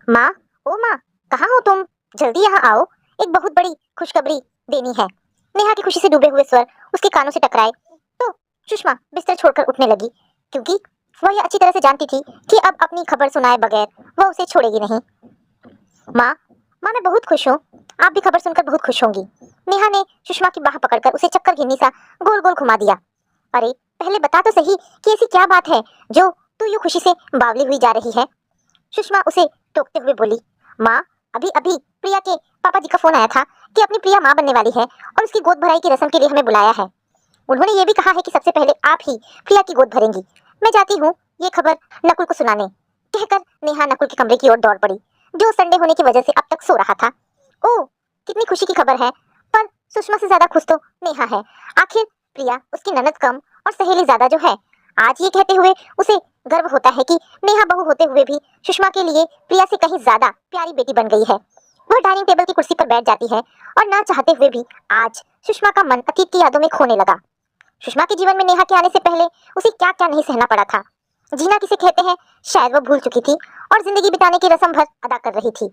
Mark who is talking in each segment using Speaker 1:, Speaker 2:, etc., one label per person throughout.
Speaker 1: माँ, ओ माँ, कहाँ हो तुम? जल्दी यहाँ आओ, एक बहुत बड़ी खुशखबरी देनी है। नेहा की खुशी से डूबे हुए स्वर उसके कानों से टकराए तो सुषमा बिस्तर छोड़कर उठने लगी, क्योंकि वह यह अच्छी तरह से जानती थी कि अब अपनी खबर सुनाए बगैर वह उसे छोड़ेगी नहीं। माँ, माँ मैं बहुत खुश हूँ, आप भी खबर सुनकर बहुत खुश होंगी। नेहा ने सुषमा की बाह पकड़कर उसे चक्कर घिन्नी सा गोल गोल घुमा दिया। अरे पहले बता तो सही कि ऐसी क्या बात है जो तू यूँ खुशी से बावली हुई जा रही है? सुषमा उसे टोकते हुए बोली। माँ, अभी अभी प्रिया के पापा जी का फोन आया था कि अपनी प्रिया माँ बनने वाली है और उसकी गोद भराई की रस्म के लिए हमें बुलाया है। उन्होंने ये भी कहा है कि सबसे पहले आप ही प्रिया की गोद भरेंगी। मैं जाती हूँ ये खबर नकुल को सुनाने। कहकर नेहा नकुल के कमरे की ओर दौड़ पड़ी, जो संडे होने की वजह से अब तक सो रहा था। ओह, कितनी खुशी की खबर है, पर सुषमा से ज्यादा खुश तो नेहा है। आखिर प्रिया उसकी ननद कम और सहेली ज्यादा जो है। आज ये कहते हुए उसे गर्व होता है कि नेहा बहू होते हुए भी सुषमा के लिए प्रिया से कहीं ज्यादा प्यारी बेटी बन गई है। वह डाइनिंग टेबल की कुर्सी पर बैठ जाती है और ना चाहते हुए भी आज सुषमा का मन अतीत की यादों में खोने लगा। सुषमा के जीवन में नेहा के आने से पहले उसे क्या क्या नहीं सहना पड़ा था। जीना किसे कहते हैं शायद वह भूल चुकी थी और जिंदगी बिताने की रस्म भर अदा कर रही थी।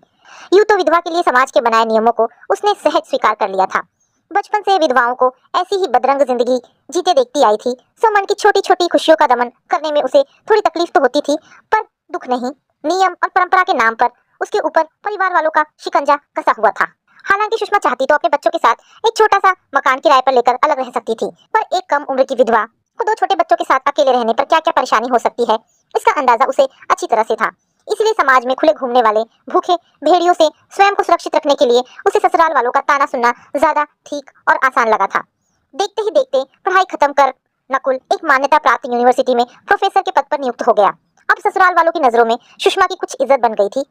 Speaker 1: यूं तो विधवा के लिए समाज के बनाए नियमों को उसने सहज स्वीकार कर लिया था। बचपन से विधवाओं को ऐसी ही बदरंग जिंदगी जीते देखती आई थी, सो मन की छोटी छोटी खुशियों का दमन करने में उसे थोड़ी तकलीफ तो होती थी, पर दुख नहीं। नियम और परंपरा के नाम पर उसके ऊपर परिवार वालों का शिकंजा कसा हुआ था। हालांकि सुषमा चाहती तो अपने बच्चों के साथ एक छोटा सा मकान किराए पर लेकर अलग रह सकती थी, पर एक कम उम्र की विधवा को दो छोटे बच्चों के साथ अकेले रहने पर क्या क्या परेशानी हो सकती है, इसका अंदाजा उसे अच्छी तरह से था। इसलिए समाज में खुले घूमने वाले भूखे भेड़ियों से स्वयं को सुरक्षित रखने के लिए उसे ससुराल वालों का ताना सुनना ज्यादा ठीक और आसान लगा था। देखते ही देखते पढ़ाई खत्म कर नकुल एक मान्यता प्राप्त यूनिवर्सिटी में प्रोफेसर के पद पर नियुक्त हो गया। अब ससुराल वालों की नजरों में सुषमा की कुछ इज्जत बन गई थी।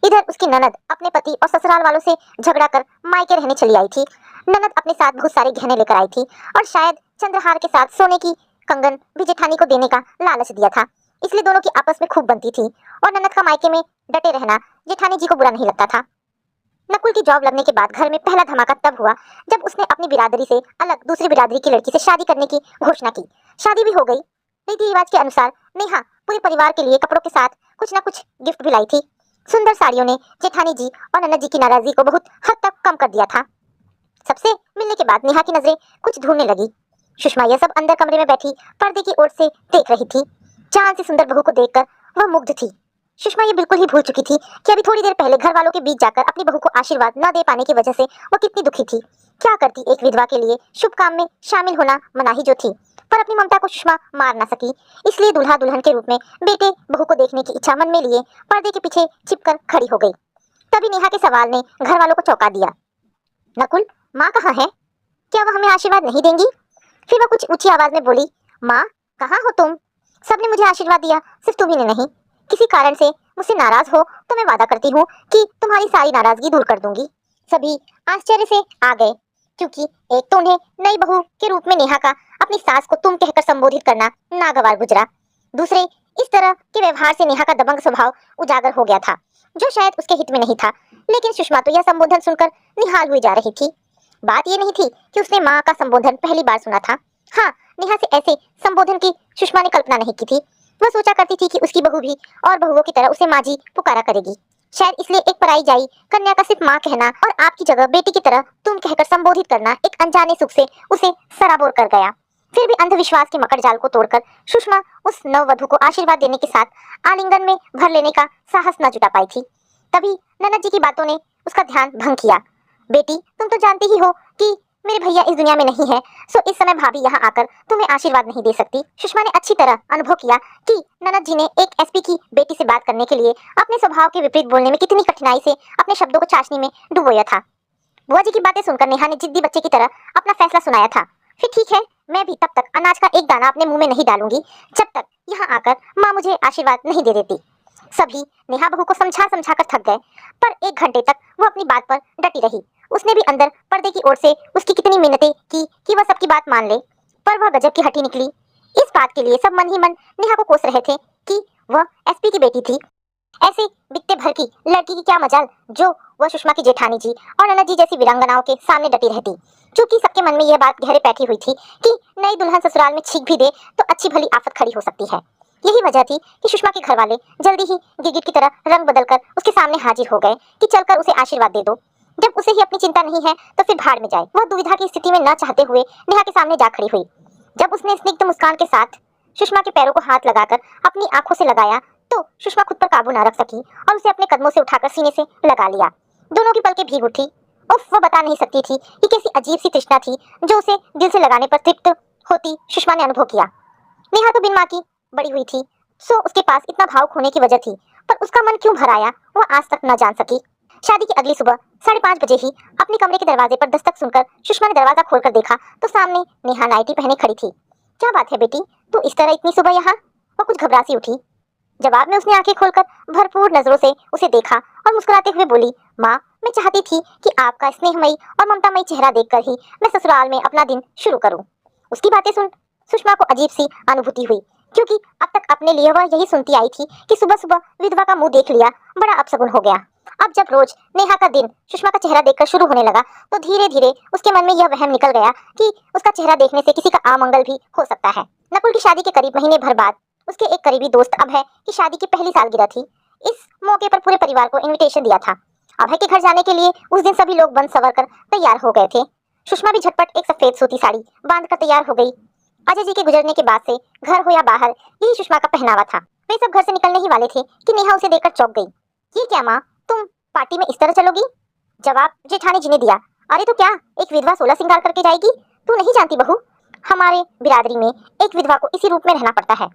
Speaker 1: इधर उसकी ननद अपने पति और ससुराल वालों से झगड़ा कर मायके रहने चली आई थी। ननद अपने साथ बहुत सारे गहने लेकर आई थी और शायद चंद्रहार के साथ सोने की कंगन भी जेठानी को देने का लालच दिया था। इसलिए दोनों की आपस में खूब बनती थी और ननद का मायके में डटे रहना जेठानी जी को बुरा नहीं लगता था। नकुल की जॉब लगने के बाद घर में पहला धमाका तब हुआ जब उसने अपनी बिरादरी से अलग दूसरी बिरादरी की लड़की से शादी करने की घोषणा की। शादी भी हो गई। रीति रिवाज के अनुसार नेहा पूरे परिवार के लिए कपड़ों के साथ कुछ न कुछ गिफ्ट भी लाई थी। सुंदर साड़ियों ने जेठानी जी और ननद जी की नाराजगी को बहुत हद तक कम कर दिया था। सबसे मिलने के बाद नेहा की नजरें कुछ ढूंढने लगी। सुषमा यह सब अंदर कमरे में बैठी पर्दे की ओर से देख रही थी। चांद सी सुंदर बहू को देखकर वह मुग्ध थी। सुषमा ये बिल्कुल ही भूल चुकी थी कि अभी थोड़ी देर पहले घर वालों के बीच जाकर अपनी बहू को आशीर्वाद न दे पाने की वजह से वह कितनी दुखी थी। क्या करती एक विधवा के लिए शुभ काम में शामिल होना मनाही जो थी, पर अपनी ममता को सुषमा मार ना सकी। इसलिए दूल्हा दुल्हन के रूप में बेटे बहू को देखने की इच्छा मन में लिए पर्दे के पीछे छिपकर खड़ी हो गई। तभी नेहा के सवाल ने घर वालों को चौंका दिया। नकुल, माँ कहाँ है? क्या वह हमें आशीर्वाद नहीं देंगी? फिर वह कुछ ऊंची आवाज में बोली, माँ कहाँ हो तुम? सबने मुझे आशीर्वाद दिया, सिर्फ तुम्ही ने नहीं। किसी कारण से मुझसे नाराज हो तो मैं वादा करती हूँ कि तुम्हारी सारी नाराजगी दूर कर दूंगी। सभी आश्चर्य से आ गए, क्योंकि एक तो उन्हें नई बहू के रूप में नेहा का अपनी सास को तुम कहकर संबोधित करना नागवार गुजरा। दूसरे, इस तरह के व्यवहार से नेहा का दबंग स्वभाव उजागर हो गया था, जो शायद उसके हित में नहीं था। लेकिन सुषमा तो यह संबोधन सुनकर निहाल हुई जा रही थी। बात यह नहीं थी कि उसने माँ का संबोधन पहली बार सुना था। हाँ, नेहा से ऐसे संबोधन की सुषमा ने कल्पना नहीं की थी। वह सोचा करती थी कि उसकी बहू भी और बहुओं की तरह उसे माँ जी पुकारा करेगी। शायद इसलिए एक पराई जाई कन्या का सिर्फ माँ कहना और आपकी जगह बेटी की तरह तुम कहकर संबोधित करना एक अनजाने सुख से उसे सराबोर कर गया। फिर भी अंधविश्वास के मकड़ जाल को तोड़कर सुषमा उस नववधु को आशीर्वाद देने के साथ आलिंगन में भर लेने का साहस न जुटा पाई थी। तभी ननद जी की बातों ने उसका ध्यान भंग किया। बेटी, तुम तो जानती ही हो कि मेरे भैया इस दुनिया में नहीं है, सो इस समय भाभी यहाँ आकर तुम्हें आशीर्वाद नहीं दे सकती। सुषमा ने अच्छी तरह अनुभव किया कि ननद जी ने एक एसपी की बेटी से बात करने के लिए अपने स्वभाव के विपरीत बोलने में कितनी कठिनाई से अपने शब्दों को चाशनी में डुबोया था। बुआ जी की बातें सुनकर नेहा ने जिद्दी बच्चे की तरह अपना फैसला सुनाया था। फिर ठीक है, मैं भी तब तक अनाज का एक दाना अपने मुंह में नहीं डालूंगी जब तक यहाँ आकर माँ मुझे आशीर्वाद नहीं दे देती। सभी नेहा बहू को समझा समझा कर थक गए, पर एक घंटे तक वो अपनी बात पर डटी रही। उसने भी अंदर पर्दे की ओर से उसकी कितनी मिन्नतें की कि वह सबकी बात मान ले, पर वह गजब की हठी निकली। इस बात के लिए सब मन ही मन नेहा को कोस रहे थे कि वह एसपी की बेटी थी। ऐसे बित्ते भर की लड़की की क्या मजाल जो वह सुषमा की जेठानी जी और ननद जी जैसी वीरांगनाओं के सामने डटी रहती। चूंकि सबके मन में यह बात गहरे बैठी हुई थी कि नई दुल्हन ससुराल में छींक भी दे तो अच्छी भली आफत खड़ी हो सकती है। यही वजह थी कि सुषमा के घर वाले जल्दी ही गिरगिट की तरह रंग बदलकर उसके सामने हाजिर हो गए कि चलकर उसे आशीर्वाद दे दो। जब उसे ही अपनी चिंता नहीं है तो फिर भाड़ में जाए। वह दुविधा की स्थिति में न चाहते हुए नेहा के सामने जा खड़ी हुई। जब उसने स्निग्ध मुस्कान के साथ सुषमा के पैरों को हाथ लगाकर अपनी आंखों से लगाया तो सुषमा खुद पर काबू न रख सकी और उसे अपने कदमों से उठाकर सीने से लगा लिया। दोनों की पलकें भीग उठी। उफ, वह बता नहीं सकती थी कि कैसी अजीब सी तृष्णा थी जो उसे दिल से लगाने पर तृप्त होती सुषमा ने अनुभव किया। नेहा तो बिन माँ की बड़ी हुई थी, सो उसके पास इतना भावुक होने की वजह थी, पर उसका मन क्यों भर आया वह आज तक न जान सकी। शादी की अगली सुबह 5:30 बजे ही अपने कमरे के दरवाजे पर दस्तक सुनकर सुषमा ने दरवाजा खोलकर देखा तो सामने नेहा नाइटी पहने खड़ी थी। क्या बात है बेटी, तू इस तरह इतनी सुबह यहाँ? वह कुछ घबरा सी उठी। जवाब में उसने आंखें खोलकर भरपूर नजरों से उसे देखा और मुस्कुराते हुए बोली, माँ, मैं चाहती थी कि आपका स्नेहमयी और ममतामयी चेहरा देखकर ही मैं ससुराल में अपना दिन शुरू करूं। उसकी बातें सुन सुषमा को अजीब सी अनुभूति हुई, क्योंकि अब तक अपने लिए वह यही सुनती आई थी कि सुबह सुबह विधवा का मुंह देख लिया बड़ा अपशगुन हो गया। अब जब रोज नेहा का दिन सुषमा का चेहरा देखकर शुरू होने लगा तो धीरे धीरे उसके मन में यह वहम निकल गया कि उसका चेहरा देखने से किसी का अमंगल भी हो सकता है। नकुल की शादी के करीब महीने भर बाद उसके एक करीबी दोस्त अभय की शादी की पहली सालगिरह थी। इस मौके पर पूरे परिवार को इनविटेशन दिया था। अभय के घर जाने के लिए उस दिन सभी लोग बन सवर कर तैयार हो गए थे। सुषमा भी झटपट एक सफेद सूती साड़ी बांधकर तैयार हो गई। अजय जी के गुजरने के बाद से घर हो या बाहर यही सुषमा का पहनावा था। वे सब घर से निकलने ही वाले थे कि नेहा उसे देखकर चौंक गई। ये क्या माँ, तुम पार्टी में इस तरह चलोगी? जवाब जेठानी जी ने दिया, अरे तो क्या एक विधवा 16 श्रृंगार करके जाएगी? तू नहीं जानती बहू, हमारे बिरादरी में एक विधवा को इसी रूप में रहना पड़ता है।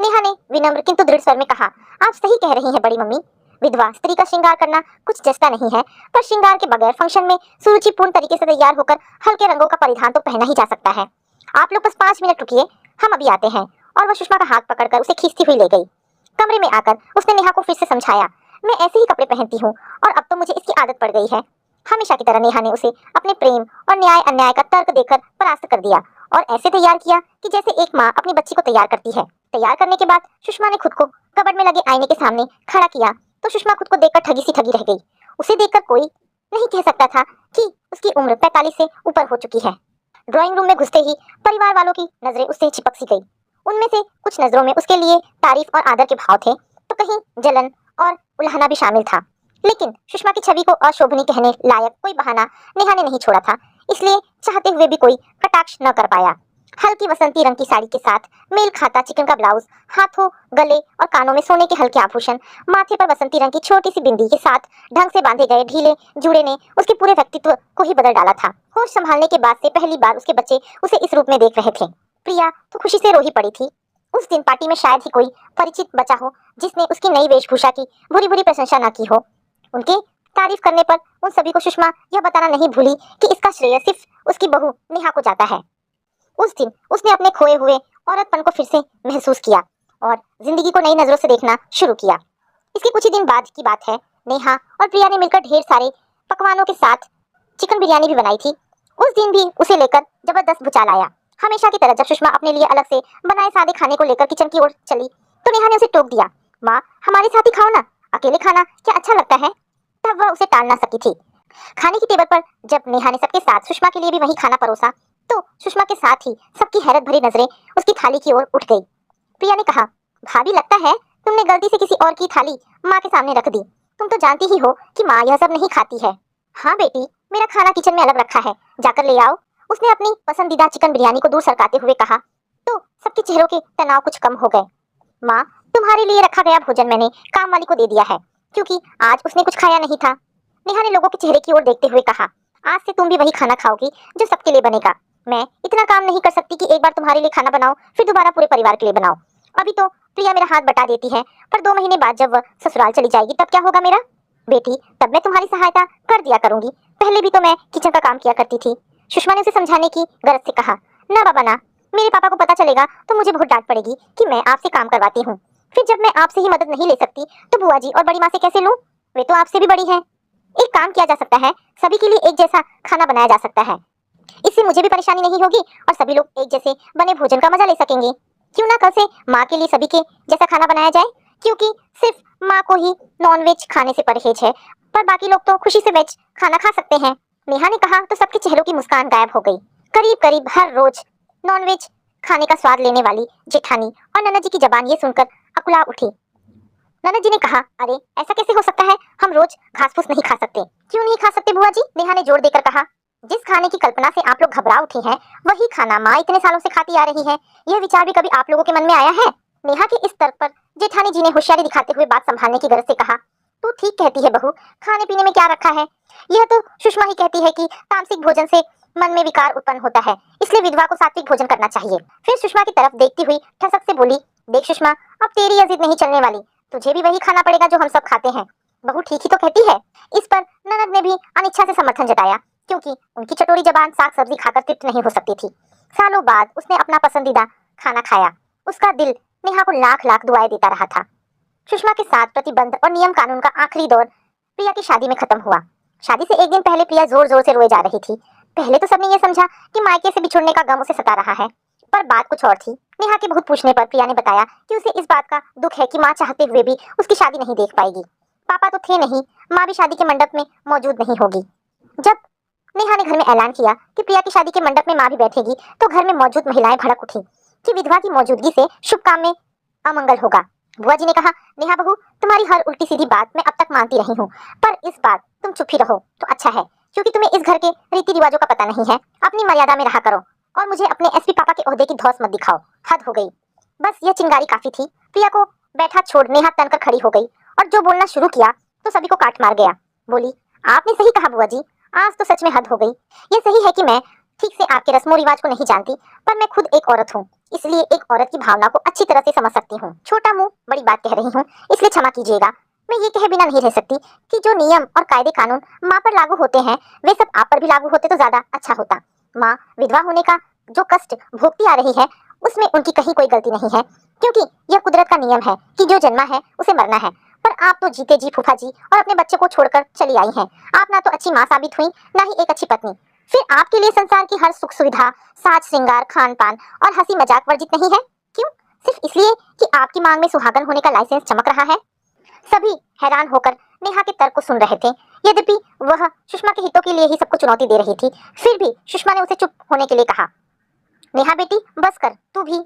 Speaker 1: नेहा ने विनम्र किंतु दृढ़ स्वर में कहा, आप सही कह रही हैं बड़ी मम्मी, विधवा स्त्री का श्रृंगार करना कुछ जचता नहीं है, पर श्रृंगार के बगैर फंक्शन में सुरुचिपूर्ण तरीके से तैयार होकर हल्के रंगों का परिधान तो पहना ही जा सकता है। आप लोग बस 5 मिनट रुकिए, हम अभी आते हैं। और वह सुषमा का हाथ पकड़कर उसे खींचती हुई ले गई। कमरे में आकर उसने नेहा को फिर से समझाया, मैं ऐसे ही कपड़े पहनती हूँ और अब तो मुझे इसकी आदत पड़ गई है। हमेशा की तरह नेहा ने उसे अपने प्रेम और न्याय अन्याय का तर्क देकर परास्त कर दिया और ऐसे तैयार किया कि जैसे एक माँ अपनी बच्ची को तैयार करती है। तैयार करने के बाद सुषमा ने खुद को कबर्ड में लगे आईने के सामने खड़ा किया तो सुषमा खुद को देखकर ठगी सी ठगी रह गई। उसे देखकर कोई नहीं कह सकता था कि उसकी उम्र 45 से ऊपर हो चुकी है। ड्राइंग रूम में घुसते ही परिवार वालों की नजरें उससे चिपक सी गई। उनमें से कुछ नजरों में उसके लिए तारीफ और आदर के भाव थे तो कहीं जलन और उल्हाना भी शामिल था। लेकिन सुषमा की छवि को अशोभनीय कहने लायक कोई बहाना नेहा ने नहीं छोड़ा था, इसलिए चाहते हुए भी कोई कटाक्ष न कर पाया। हल्की वसंती रंग की साड़ी के साथ मेल खाता चिकन का ब्लाउज, हाथों, गले और कानों में सोने के हल्के आभूषण, माथे पर वसंती रंग की छोटी सी बिंदी के साथ ढंग से बांधे गए ढीले जूड़े ने उसके पूरे व्यक्तित्व को ही बदल डाला था। होश संभालने के बाद से पहली बार उसके बच्चे उसे इस रूप में देख रहे थे। प्रिया तो खुशी से रो ही पड़ी थी। उस दिन पार्टी में शायद ही कोई परिचित बचा हो जिसने उसकी नई वेशभूषा की बुरी बुरी प्रशंसा न की हो। उनके तारीफ करने पर उन सभी को सुषमा यह बताना नहीं भूली कि इसका श्रेय सिर्फ उसकी बहू नेहा को जाता है। उस दिन उसने अपने खोए हुए औरतपन को फिर से महसूस किया और जिंदगी को नई नजरों से देखना शुरू किया। इसके कुछ ही दिन बाद की बात है, नेहा और प्रिया ने मिलकर ढेर सारे पकवानों के साथ चिकन बिरयानी भी बनाई थी। उस दिन भी उसे लेकर जबरदस्त भुचाल आया। हमेशा की तरह जब सुषमा अपने लिए अलग से बनाए सादे खाने को लेकर किचन की ओर चली तो नेहा ने उसे टोक दिया, माँ हमारे साथ ही खाओ ना, अकेले खाना क्या अच्छा लगता है? तब वह उसे टाल ना सकी थी। खाने की टेबल पर जब नेहा ने सबके साथ सुषमा के लिए भी वही खाना परोसा तो सुषमा के साथ ही सबकी हैरत भरी नजरें उसकी थाली की ओर उठ गई। प्रिया ने कहा, भाभी लगता है तुमने गलती से किसी और की थाली माँ के सामने रख दी। तुम तो जानती ही हो कि माँ यह सब नहीं खाती है। हाँ बेटी, मेरा खाना किचन में अलग रखा है, जाकर ले आओ। उसने अपनी पसंदीदा चिकन बिरयानी को दूर सरकाते हुए कहा तो सबके चेहरों के तनाव कुछ कम हो गए। माँ, तुम्हारे लिए रखा गया भोजन मैंने काम वाली को दे दिया है क्योंकि आज उसने कुछ खाया नहीं था। नेहा ने लोगों के चेहरे की ओर देखते हुए कहा, आज से तुम भी वही खाना खाओगी जो सबके लिए बनेगा। मैं इतना काम नहीं कर सकती कि एक बार तुम्हारे लिए खाना बनाओ फिर दोबारा पूरे परिवार के लिए बनाओ। अभी तो प्रिया मेरा हाथ बटा देती है, पर 2 महीने बाद जब वह ससुराल चली जाएगी तब क्या होगा मेरा? बेटी, तब मैं तुम्हारी सहायता कर दिया करूंगी, पहले भी तो मैं किचन का काम किया करती थी। सुषमा ने उसे समझाने की गरज से कहा, ना बाबा ना, मेरे पापा को पता चलेगा तो मुझे बहुत डांट पड़ेगी कि मैं आपसे काम करवाती हूँ। फिर जब मैं आपसे ही मदद नहीं ले सकती तो बुआ जी और बड़ी माँ से कैसे लूँ? वे तो आपसे भी बड़ी हैं। एक काम किया जा सकता है, सभी के लिए एक जैसा खाना बनाया जा सकता है, इससे मुझे भी परेशानी नहीं होगी और सभी लोग एक जैसे बने भोजन का मजा ले सकेंगे। क्यों ना कल से माँ के लिए सभी के जैसा खाना बनाया जाए, क्योंकि सिर्फ माँ को ही नॉनवेज खाने से परहेज है, पर बाकी लोग तो खुशी से वेज खाना खा सकते हैं। नेहा ने कहा तो सबके चेहरों की मुस्कान गायब हो गई। करीब करीब हर रोज नॉनवेज खाने का स्वाद लेने वाली जेठानी और ननद जी की जबान ये सुनकर अकुला उठी। ननद जी ने कहा, अरे ऐसा कैसे हो सकता है, हम रोज घास फूस नहीं खा सकते। क्यों नहीं खा सकते बुआ जी? नेहा ने जोर देकर कहा। जिस खाने की कल्पना से आप लोग घबरा उठी हैं, वही खाना माँ इतने सालों से खाती आ रही है। यह विचार भी कभी आप लोगों के मन में आया है? नेहा के इस तर्क पर जेठानी जी ने होशियारी दिखाते हुए बात संभालने की गरज से कहा, तू ठीक कहती है बहू, खाने पीने में क्या रखा है? यह तो सुषमा ही कहती है कि तामसिक भोजन से मन में विकार उत्पन्न होता है, इसलिए विधवा को सात्विक भोजन करना चाहिए। फिर सुषमा की तरफ देखती हुई ठसक से बोली, देख सुषमा, अब तेरी यह जिद नहीं चलने वाली, तुझे भी वही खाना पड़ेगा जो हम सब खाते हैं। बहू ठीक ही तो कहती है। इस पर ननद ने भी अनिच्छा से समर्थन जताया, क्योंकि उनकी चटोरी जबान साग सब्जी खाकर तृप्त नहीं हो सकती थी। सालों बाद उसने अपना पसंदीदा खाना खाया। उसका दिल नेहा को लाख लाख दुआएं देता रहा था। सुषमा के साथ प्रतिबंध और नियम कानून का आखिरी दौर प्रिया की शादी में खत्म हुआ। शादी से एक दिन पहले प्रिया जोर जोर से रोए जा रही थी। पहले तो सबने ये समझा कि मायके से बिछुड़ने का गम उसे सता रहा है, पर बात कुछ और थी। नेहा के बहुत पूछने पर प्रिया ने बताया कि उसे इस बात का दुख है कि माँ चाहते हुए भी उसकी शादी नहीं देख पाएगी। पापा तो थे नहीं, माँ भी शादी के मंडप में मौजूद नहीं होगी। जब नेहा ने घर में ऐलान किया कि प्रिया की शादी के मंडप में माँ भी बैठेगी, तो घर में मौजूद महिलाएं भड़क उठी कि विधवा की मौजूदगी से शुभ काम में अमंगल होगा। बुआ जी ने कहा, नेहा बहू, तुम्हारी हर उल्टी सीधी बात मैं अब तक मानती रही हूँ, पर इस बार तुम चुप ही रहो तो अच्छा है, क्योंकि तुम्हें इस घर के रीति रिवाजों का पता नहीं है। अपनी मर्यादा में रहा करो और मुझे अपने एसपी पापा के ओहदे की धौंस मत दिखाओ। हद हो गई। बस यह चिंगारी काफी थी। प्रिया को बैठा छोड़ नेहा तनकर खड़ी हो गई और जो बोलना शुरू किया तो सभी को काट मार गया। बोली, आपने सही कहा बुआ जी, आज तो सच में हद हो गई। यह सही है कि मैं ठीक से आपके रस्मों रिवाज को नहीं जानती, पर मैं खुद एक औरत हूँ, इसलिए एक औरत की भावना को अच्छी तरह से समझ सकती हूँ। छोटा मुंह बड़ी बात कह रही हूँ, इसलिए क्षमा कीजिएगा। मैं ये कहे बिना नहीं रह सकती कि जो नियम और कायदे कानून माँ पर लागू होते हैं, वे सब आप पर भी लागू होते तो ज्यादा अच्छा होता। माँ विधवा होने का जो कष्ट भोगती आ रही है, उसमें उनकी कहीं कोई गलती नहीं है, क्योंकि यह कुदरत का नियम है कि जो जन्मा है उसे मरना है। पर आप तो जीते जी फूफा जी और अपने बच्चे को छोड़कर चली आई हैं। आप ना तो अच्छी माँ साबित हुई, ना ही एक अच्छी पत्नी। फिर आपके लिए संसार की हर सुख सुविधा, साज श्रृंगार, खान पान और हंसी मजाक वर्जित नहीं है? क्यों? सिर्फ इसलिए कि आपकी मांग में सुहागन होने का लाइसेंस चमक रहा है? सभी हैरान होकर नेहा के तर्क को सुन रहे थे। यद्यपि वह सुषमा के हितों के लिए ही सबको चुनौती दे रही थी, फिर भी सुषमा ने उसे चुप होने के लिए कहा। नेहा बेटी बस कर, तू भी।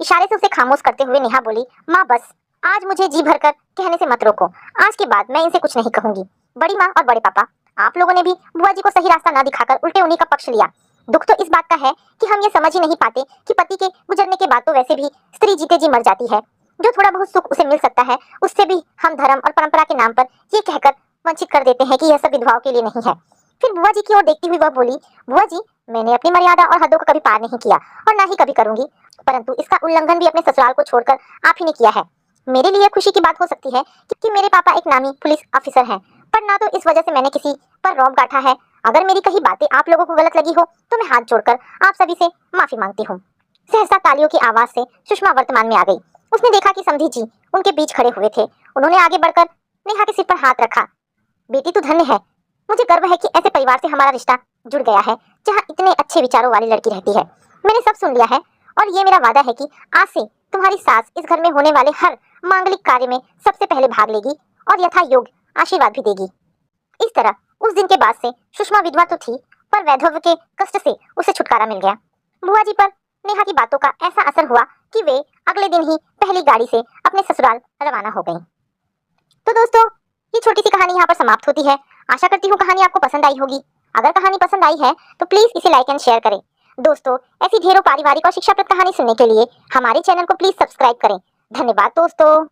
Speaker 1: इशारे से उसे खामोश करते हुए नेहा बोली, माँ बस, आज मुझे जी भरकर कहने से मत रोको। आज के बाद मैं इनसे कुछ नहीं कहूंगी। बड़ी माँ और बड़े पापा, आप लोगों ने भी बुआ जी को सही रास्ता न दिखाकर उल्टे उन्हीं का पक्ष लिया। दुख तो इस बात का है कि हम ये समझ ही नहीं पाते कि पति के गुजरने के बाद तो वैसे भी स्त्री जीते जी मर जाती है। जो थोड़ा बहुत सुख उसे मिल सकता है, उससे भी हम धर्म और परंपरा के नाम पर ये कहकर वंचित कर देते हैं कि यह सब विधवाओं के लिए नहीं है। फिर बुआ जी की ओर देखती हुई वह बोली, बुआ जी, मैंने अपनी मर्यादा और हदों को कभी पार नहीं किया और ना ही कभी करूंगी, परंतु इसका उल्लंघन भी अपने ससुराल को छोड़कर आप ही ने किया है। मेरे लिए खुशी की बात हो सकती है कि मेरे पापा एक नामी पुलिस ऑफिसर हैं, पर ना तो इस वजह से मैंने किसी पर रौब गांठा है। अगर मेरी कही बातें आप लोगों को गलत लगी हो तो मैं हाथ जोड़कर आप सभी से माफी मांगती हूँ। सहसा तालियों की आवाज से सुषमा वर्तमान में आ गई। उसने देखा कि समधी जी उनके बीच खड़े हुए थे। उन्होंने आगे बढ़कर नेहा के सिर पर हाथ रखा। बेटी तू धन्य है, मुझे गर्व है कि ऐसे परिवार से हमारा रिश्ता जुड़ गया है जहाँ इतने अच्छे विचारों वाली लड़की रहती है। मैंने सब सुन लिया है और ये मेरा वादा है कि आज से तुम्हारी सास इस घर में होने वाले हर मांगलिक कार्य में सबसे पहले भाग लेगी और यथा योग्य आशीर्वाद भी देगी। इस तरह उस दिन के बाद से सुषमा विधवा तो थी, पर वैधव्य के कष्ट से उसे छुटकारा मिल गया। बुआ जी पर नेहा की बातों का ऐसा असर हुआ कि वे अगले दिन ही पहली गाड़ी से अपने ससुराल रवाना हो गईं। तो दोस्तों, ये छोटी सी कहानी यहाँ पर समाप्त होती है। आशा करती हूँ कहानी आपको पसंद आई होगी। अगर कहानी पसंद आई है तो प्लीज इसे लाइक एंड शेयर करें। दोस्तों, ऐसी ढेरों पारिवारिक और शिक्षाप्रद कहानी सुनने के लिए हमारे चैनल को प्लीज सब्सक्राइब करें। धन्यवाद दोस्तों।